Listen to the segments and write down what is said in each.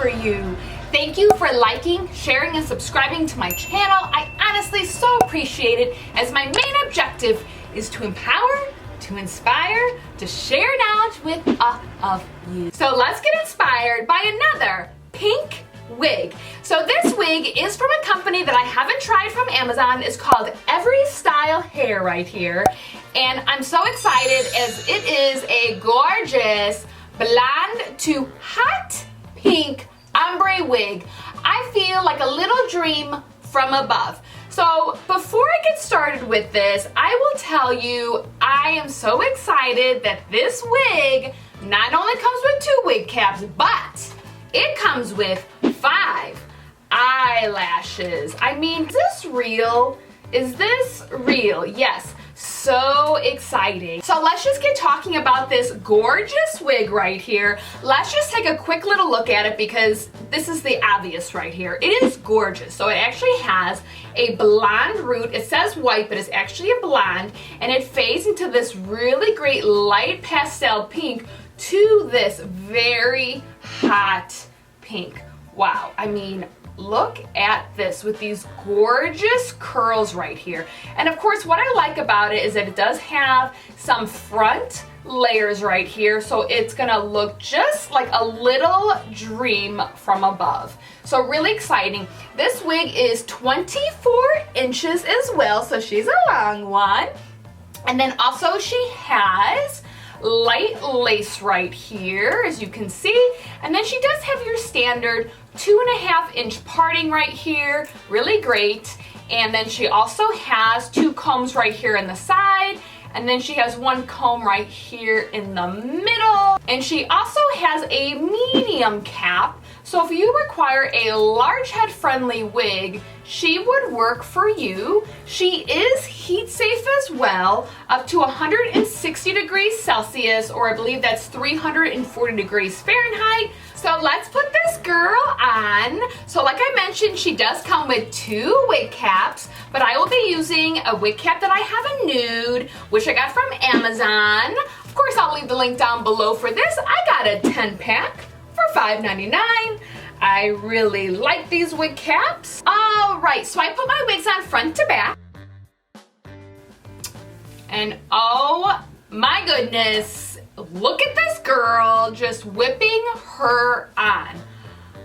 for you. Thank you for liking, sharing, and subscribing to my channel. I honestly so appreciate it, as my main objective is to empower, to inspire, to share knowledge with all of you. So let's get inspired by another pink wig. So this wig is from a company that I haven't tried from Amazon. It's called Every Style Hair right here. And I'm so excited as it is a gorgeous blonde to hot pink ombre wig. I feel like a little dream from above. So before I get started with this, I will tell you I am so excited that this wig not only comes with 2 wig caps, but it comes with 5 eyelashes. I mean, is this real? Is this real? Yes. So exciting. So let's just get talking about this gorgeous wig right here. Let's just take a quick little look at it because this is the obvious right here. It is gorgeous. So it actually has a blonde root. It says white, but it's actually a blonde, and it fades into this really great light pastel pink to this very hot pink. Wow. I mean, look at this with these gorgeous curls right here. And of course, what I like about it is that it does have some front layers right here, so it's gonna look just like a little dream from above. So really exciting. This wig is 24 inches as well, so she's a long one. And then also she has light lace right here, as you can see. And then she does have your standard 2.5 inch parting right here, really great. And then she also has 2 combs right here in the side, and then she has 1 comb right here in the middle. And she also has a medium cap, so if you require a large head friendly wig, she would work for you. She is heat safe as well, up to 160 degrees Celsius, or I believe that's 340 degrees Fahrenheit. So let's put this girl on. So like I mentioned, she does come with 2 wig caps, but I will be using a wig cap that I have in nude, which I got from Amazon. Of course, I'll leave the link down below for this. I got a 10-pack for $5.99. I really like these wig caps. All right, so I put my wigs on front to back. And oh my goodness, look at this girl just whipping her on.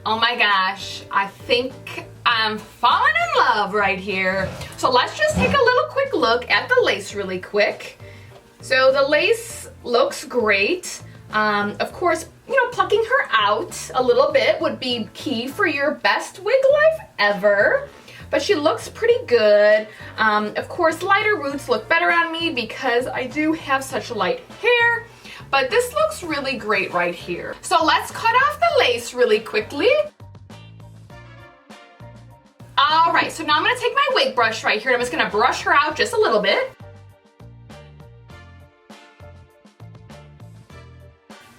Oh my gosh, I think I'm falling in love right here. So let's just take a little quick look at the lace really quick. So the lace looks great. Of course, you know, plucking her out a little bit would be key for your best wig life ever. But she looks pretty good. Of course, lighter roots look better on me because I do have such light hair. But this looks really great right here. So let's cut off the lace really quickly. All right, so now I'm gonna take my wig brush right here and I'm just gonna brush her out just a little bit.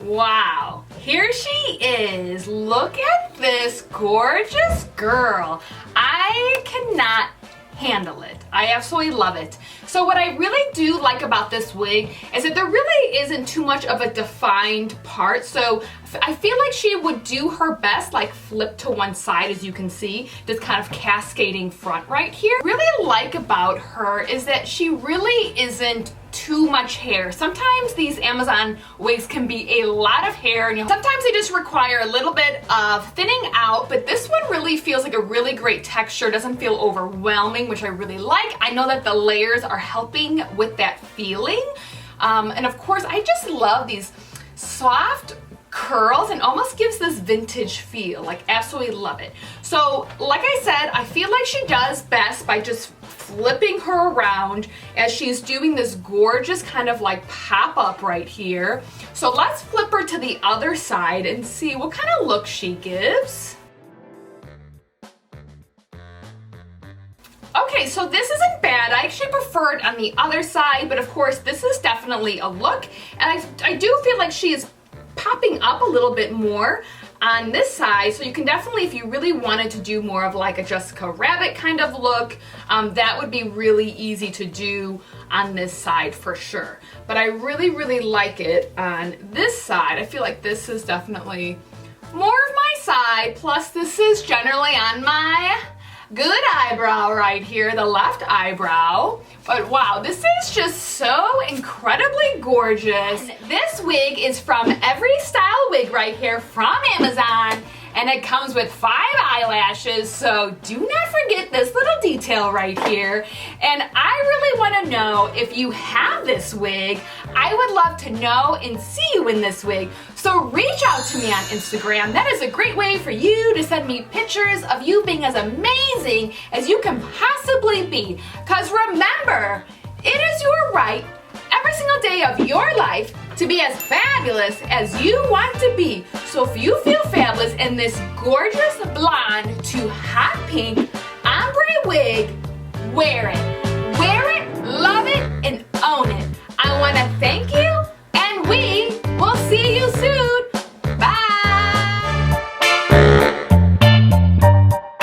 Wow, here she is. Look at this gorgeous girl. I cannot handle it. I absolutely love it. So what I really do like about this wig is that there really isn't too much of a defined part. So I feel like she would do her best like flip to one side, as you can see, this kind of cascading front right here. What I really like about her is that she really isn't too much hair. Sometimes these Amazon wigs can be a lot of hair, and sometimes they just require a little bit of thinning out, but this one really feels like a really great texture, doesn't feel overwhelming, which I really like. I know that the layers are helping with that feeling. And of course, I just love these soft curls and almost gives this vintage feel. Like, absolutely love it. So like I said, I feel like she does best by just flipping her around as she's doing this gorgeous kind of like pop up right here. So let's flip her to the other side and see what kind of look she gives. Okay, so this isn't bad. I actually prefer it on the other side, but of course this is definitely a look, and I do feel like she is popping up a little bit more on this side, so you can definitely, if you really wanted to do more of like a Jessica Rabbit kind of look, that would be really easy to do on this side for sure. But I really, really like it on this side. I feel like this is definitely more of my side, plus this is generally on my good eyebrow right here, the left eyebrow. But wow, this is just so incredibly gorgeous. And this wig is from Every Style Wig right here from Amazon. And it comes with 5 eyelashes, so do not forget this little detail right here. And I really want to know if you have this wig. I would love to know and see you in this wig. So reach out to me on Instagram. That is a great way for you to send me pictures of you being as amazing as you can possibly be. Because remember, it is your right every single day of your life to be as fabulous as you want to be. So if you feel fabulous in this gorgeous blonde to hot pink ombre wig, wear it. Wear it, love it, and own it. I want to thank you, and we will see you soon.